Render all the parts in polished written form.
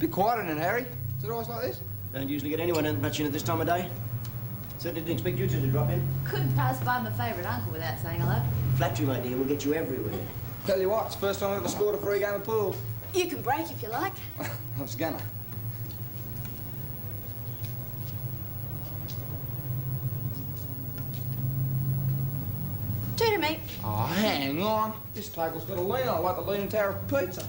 Bit quiet in it, Harry. Is it always like this? Don't usually get anyone much in at this time of day. Certainly didn't expect you two to drop in. Couldn't pass by my favourite uncle without saying hello. Flattery, my dear, will get you everywhere. Tell you what, it's the first time I've ever scored a free game of pool. You can break if you like. I was gonna. Two to me. Oh, hang on. This table's got a lean on it like the Leaning Tower of Pizza.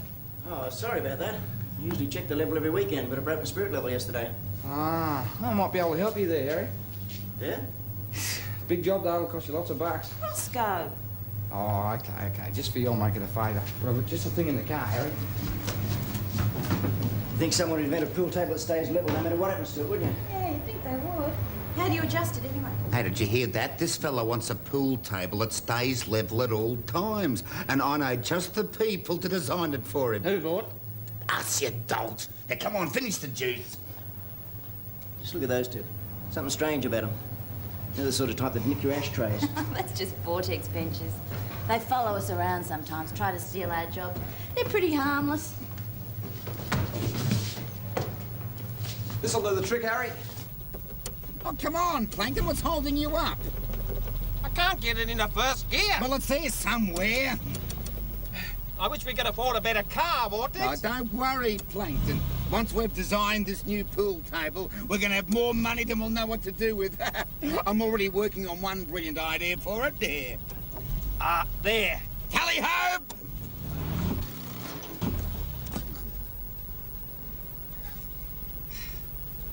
Oh, sorry about that. I usually check the level every weekend, but I broke my spirit level yesterday. Ah, I might be able to help you there, Harry. Yeah? Big job, though. It'll cost you lots of bucks. Roscoe. Oh, okay. Just for your making a favour. But I've got just a thing in the car, Harry. You think someone would invent a pool table that stays level no matter what happens to it, wouldn't you? Yeah, you'd think they would. How do you adjust it anyway? Hey, did you hear that? This fella wants a pool table that stays level at all times. And I know just the people to design it for him. Who bought? Us, you dolt. Now, come on, finish the juice. Just look at those two. Something strange about them. They're the sort of type that nick your ashtrays. That's just vortex benches. They follow us around sometimes, try to steal our jobs. They're pretty harmless. This'll do the trick, Harry. Oh, come on, Plankton. What's holding you up? I can't get it into first gear. Well, it's there somewhere. I wish we could afford a better car, Vortex. Oh, don't worry, Plankton. Once we've designed this new pool table, we're going to have more money than we'll know what to do with. I'm already working on one brilliant idea for it. There. There. Tally-ho!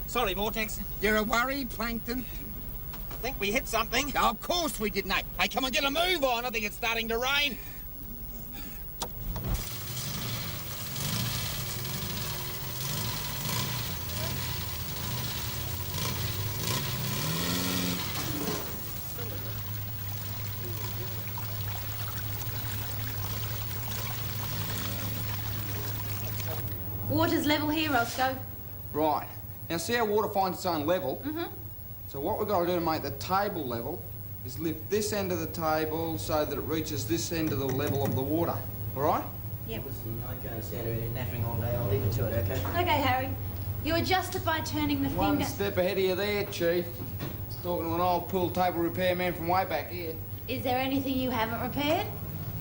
Sorry, Vortex. You're a worry, Plankton? I think we hit something. Oh, of course we did, mate. Hey, come on, get a move on. I think it's starting to rain. Water's level here, Roscoe. Right. Now, see how water finds its own level? Mm-hmm. So what we've got to do to make the table level is lift this end of the table so that it reaches this end of the level of the water. All right? Yep. Listen, I can't stand here nattering all day. I'll leave it to it, okay? Okay, Harry. You adjust it by turning the One finger... step ahead of you there, Chief. Talking to an old pool table repairman from way back here. Is there anything you haven't repaired?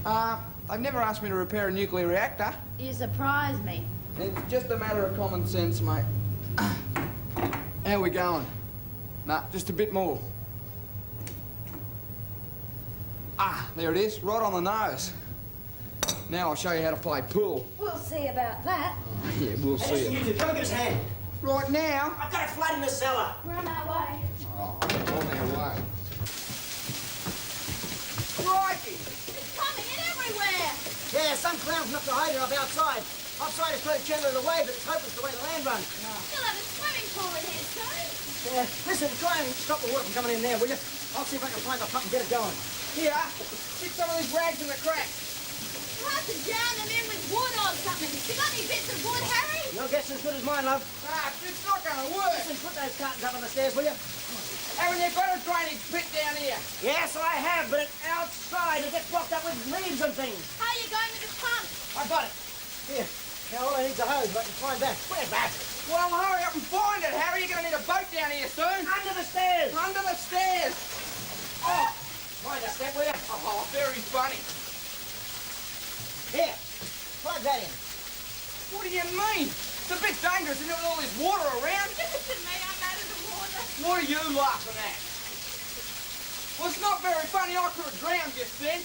They've never asked me to repair a nuclear reactor. You surprise me. It's just a matter of common sense, mate. How we going? Nah, just a bit more. Ah, there it is, right on the nose. Now I'll show you how to play pool. We'll see about that. Oh, yeah, we'll Hey, see listen, it. you two, come and give us a hand. Right now? I've got a flood in the cellar. We're on our way. Oh, on our way. Crikey! It's coming in everywhere. Yeah, some clown's knocked the hydrant off outside. I've tried to throw it gently away, but it's hopeless the way the land runs. You'll have a swimming pool in here soon. Yeah, listen, try and stop the water from coming in there, will you? I'll see if I can find the pump and get it going. Here, stick some of these rags in the crack. You'll have to jam them in with wood or something. You got any bits of wood, Harry? Your guess as good as mine, love. Ah, it's not gonna work. Listen, put those cartons up on the stairs, will you? Haven't you got a drainage pit down here? Yes, I have, but it's outside. It gets blocked up with leaves and things. How are you going with the pump? I got it. Here. Now all I need is a hose, but I can climb back. Where's that? Well, hurry up and find it, Harry. You're gonna need a boat down here soon. Under the stairs. Under the stairs. Oh, Mind that step, will you? oh, very funny. Here. Plug that in. What do you mean? It's a bit dangerous, isn't it, with all this water around? Give it to me. I'm out of the water. What are you laughing at? Well, it's not very funny. I could have drowned just then.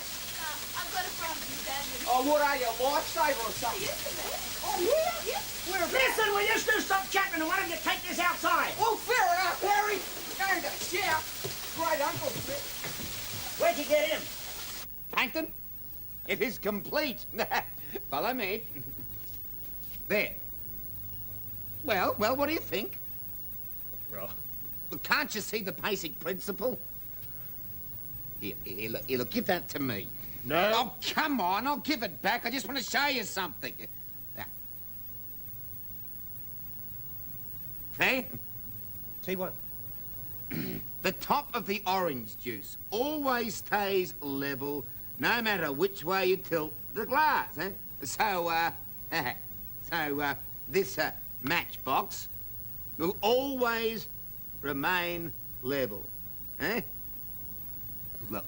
I've got a front standing. Oh, what are you, a lifesaver or something? Used to be. Oh, yeah? Yep. Where Listen, will you two stop chatting and why don't you take this outside? Oh, fair enough, Harry. Going to shout. Great uncle. Where'd you get him? Plankton, it is complete. Follow me. There. Well, what do you think? Well, Look, can't you see the basic principle? Here, look, give that to me. no. Oh, come on, I'll give it back. I just want to show you something. Now. Hey? See what? The top of the orange juice always stays level, no matter which way you tilt the glass, eh? So, this matchbox will always remain level. Eh? Look,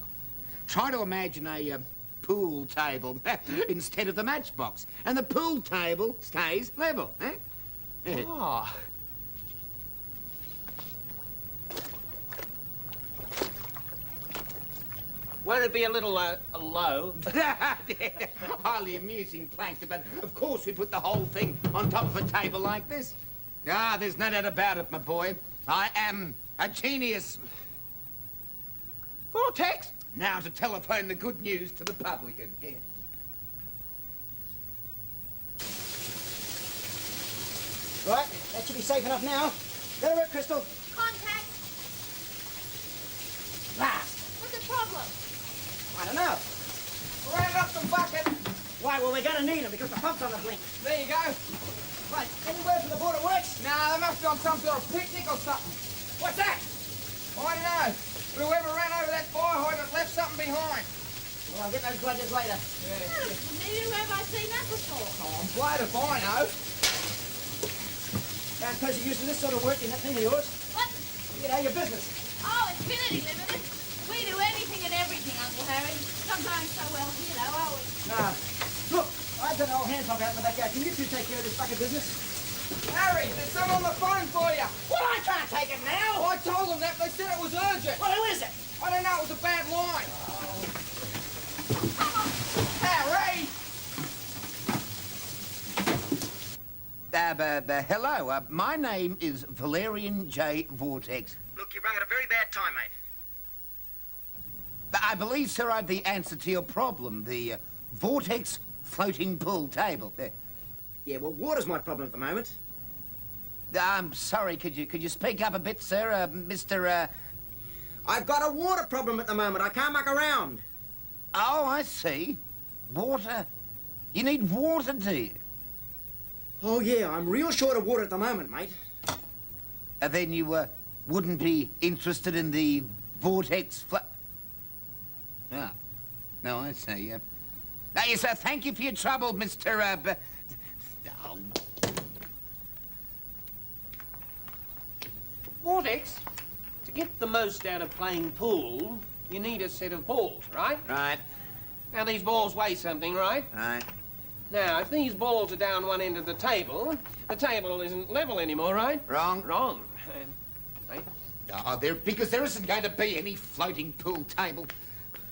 try to imagine a pool table instead of the matchbox, and the pool table stays level. Eh? Ah. Won't it be a little low? Highly amusing, Plankton, but of course we put the whole thing on top of a table like this. Ah, there's no doubt about it, my boy. I am a genius. Vortex? Now to telephone the good news to the publican. Here. Right, that should be safe enough now. Go to work, Crystal. Contact. Last. What's the problem? I don't know. Round up some bucket. Why, well, we're going to need them because the pump's on the blink. There you go. Right, any word from the Board of Works? Nah, they must be on some sort of picnic or something. What's that? I don't know. Whoever ran over that fire hydrant left something behind. Well, I'll get those grudges later. Oh, maybe where have I seen that before? Oh, I'm glad if I know. I suppose you're used to this sort of work in that thing of yours. What? You know, your business. Oh, Infinity Limited. We do anything and everything, Uncle Harry. Not going so well here, though, are we? Nah. Look, I've got an old hand pump out in the backyard. Can you two take care of this bucket business? Harry, there's someone on the phone for you. Well, I can't take it now. I told them that. They said it was urgent. Well, who is it? I don't know. It was a bad line. Harry! Hello. My name is Valerian J. Vortex. Look, you've rung at a very bad time, mate. I believe, sir, I've the answer to your problem. The Vortex floating pool table. There. Yeah, well, water's my problem at the moment. I'm sorry. Could you speak up a bit, sir, Mr. I've got a water problem at the moment. I can't muck around. Oh, I see. Water. You need water, do you? Oh, yeah, I'm real short of water at the moment, mate. Then you wouldn't be interested in the Vortex Ah. No, I see. Now, yes, sir, thank you for your trouble, Mr. Oh. Vortex, to get the most out of playing pool, you need a set of balls, right? Right, Now, these balls weigh something, right? right. Now, if these balls are down one end of the table isn't level anymore, right? Wrong. Wrong. Right? Oh, because there isn't going to be any floating pool table.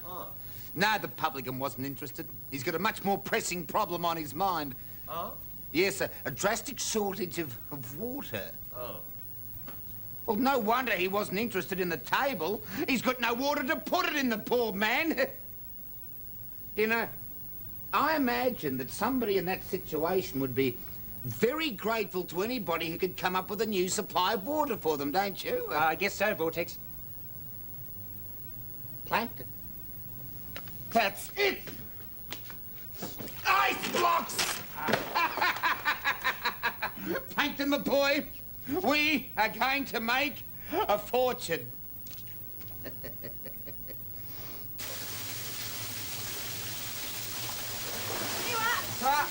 Oh. No, the publican wasn't interested. He's got a much more pressing problem on his mind. Oh? Yes, a drastic shortage of water. Oh. Well, no wonder he wasn't interested in the table. He's got no water to put it in, the poor man. You know, I imagine that somebody in that situation would be very grateful to anybody who could come up with a new supply of water for them, don't you? I guess so, Vortex. Plankton. That's it! Ice blocks! Plankton, the boy, we are going to make a fortune. You are. I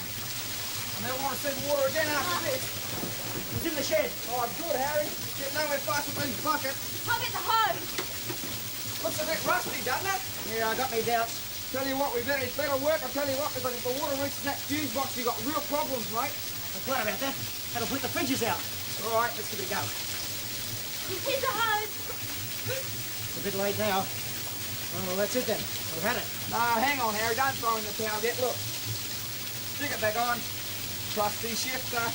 never want to see water again after this. It's in the shed. Oh, good, Harry. Get nowhere fast with these buckets. I'll get the hose. Looks a bit rusty, doesn't it? Yeah, I got me doubts. Tell you what, it's better work. I tell you what, because if the water reaches that fuse box, you've got real problems, mate. I forgot about that. That'll put the fridges out. All right, let's give it a go. Here's the hose. It's a bit late now. Oh, well, that's it then. We've had it. No, hang on, Harry. Don't throw in the towel yet. Look. Stick it back on. Trusty shifter.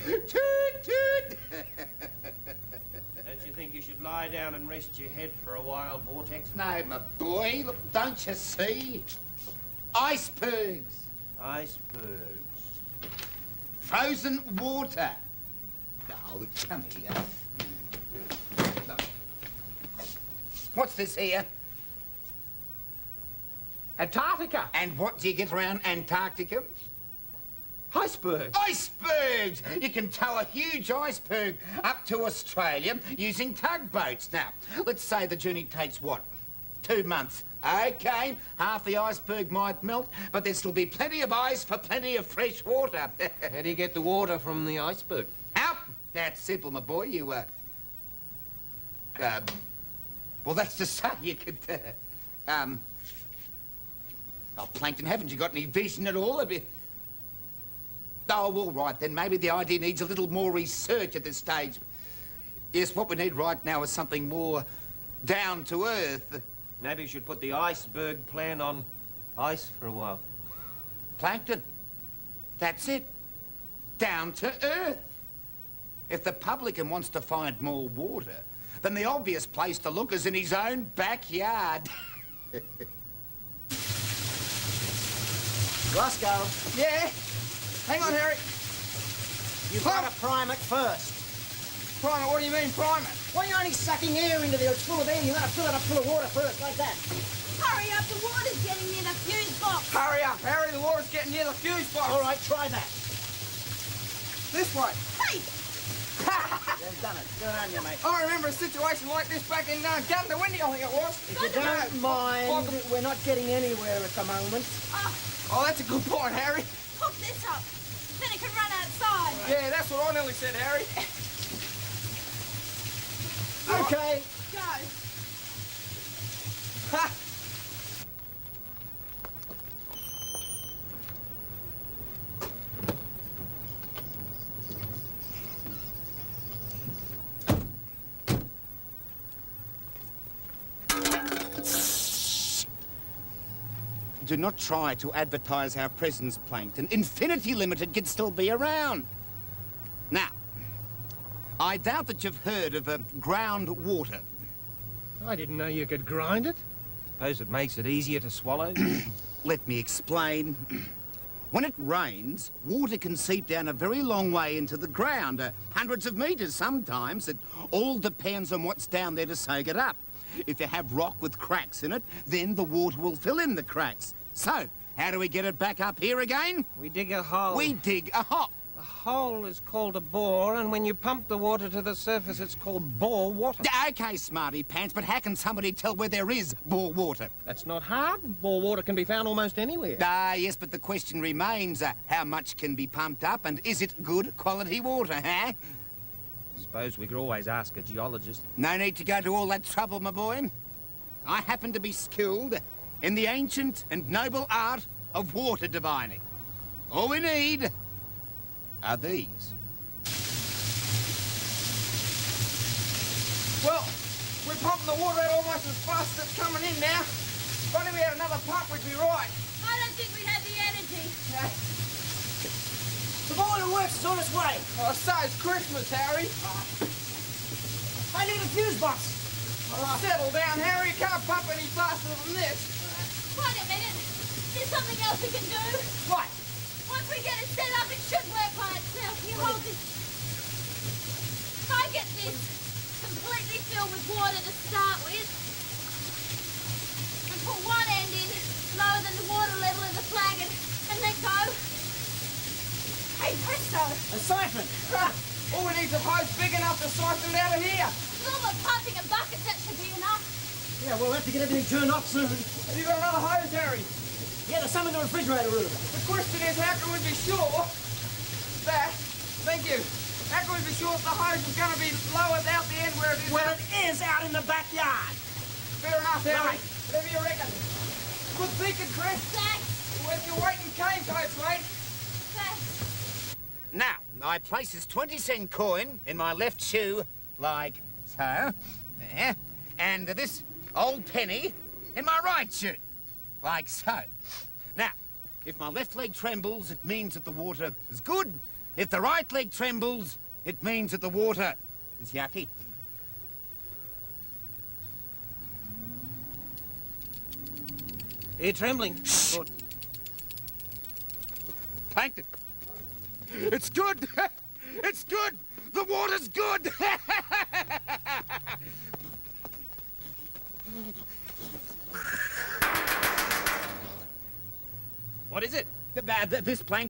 Toot, toot. Don't you think you should lie down and rest your head for a while, Vortex? No, my boy, look, don't you see? Icebergs, Icebergs. frozen water. Oh, come here. Look. What's this here? Antarctica. And what do you get around Antarctica? Iceberg. Icebergs! You can tow a huge iceberg up to Australia using tugboats. Now, let's say the journey takes, what, 2 months? OK, half the iceberg might melt, but there'll still be plenty of ice for plenty of fresh water. How do you get the water from the iceberg? Out! That's simple, my boy. You, well, that's to say you could, oh, Plankton, haven't you got any vision at all? Oh, all right, then maybe the idea needs a little more research at this stage. Yes, what we need right now is something more down to earth. Maybe you should put the iceberg plan on ice for a while. Plankton, that's it. Down to earth. If the publican wants to find more water, then the obvious place to look is in his own backyard. Roscoe, Yeah? Hang on, Harry. you've got to prime it first. Prime it, what do you mean, prime it? Well, you're only sucking air into there. It's full of air. You've got to fill it up full of water first, like that. Hurry up, the water's getting near the fuse box. Hurry up, Harry, the water's getting near the fuse box. All right, try that. This way. Hey! You've done it. Good on you, mate. I remember a situation like this back in Gunda Windy, I think it was. If you don't mind, we're not getting anywhere at the moment. Oh, that's a good point, Harry. Hook this up. Then it can run outside. Yeah, that's what I nearly said, Harry. Okay. Go. Ha! Do not try to advertise our presence, Plankton. Infinity Limited could still be around. Now, I doubt that you've heard of groundwater. I didn't know you could grind it. Suppose it makes it easier to swallow. Let me explain. When it rains, water can seep down a very long way into the ground, hundreds of metres sometimes. It all depends on what's down there to soak it up. If you have rock with cracks in it, then the water will fill in the cracks. So, how do we get it back up here again? We dig a hole. We dig a hole. The hole is called a bore, and when you pump the water to the surface, it's called bore water. Okay, smarty pants, but how can somebody tell where there is bore water? That's not hard. Bore water can be found almost anywhere. Yes, but the question remains, how much can be pumped up, and is it good quality water, huh? Suppose we could always ask a geologist. No need to go to all that trouble, my boy. I happen to be skilled in the ancient and noble art of water divining. All we need are these. Well, we're pumping the water out almost as fast as it's coming in now. If only we had another pump, we'd be right. I don't think we have the energy. The boiler works. It's on its way. Oh, so it's Christmas, Harry. I need a fuse box. Settle down, Harry. You can't pump any faster than this. Wait a minute. There's something else we can do. What? Once we get it set up, it should work by itself. You hold this. If I get this completely filled with water to start with, and put one end in lower than the water level in the flagon, and then go. Hey, presto! A siphon. All we need is a hose big enough to siphon it out of here. With all the pumping and buckets, that should be enough. Yeah, we'll have to get everything turned off soon. Have you got another hose, Harry? Yeah, there's some in the refrigerator room. The question is, how can we be sure that... Thank you. How can we be sure that the hose is going to be lowered out the end where it is? Well, it is out in the backyard. Fair enough, Harry. Right. Whatever you reckon. Good thinking, Chris. Thanks. Where's your weighting cane totes, mate? Thanks. Now, I place this 20-cent coin in my left shoe, like so. There. And this old penny in my right shoe, like so. Now, if my left leg trembles, it means that the water is good. If the right leg trembles, it means that the water is yucky. Are you trembling? Good. Plankton. It's good. It's good. The water's good. What is it? This plankton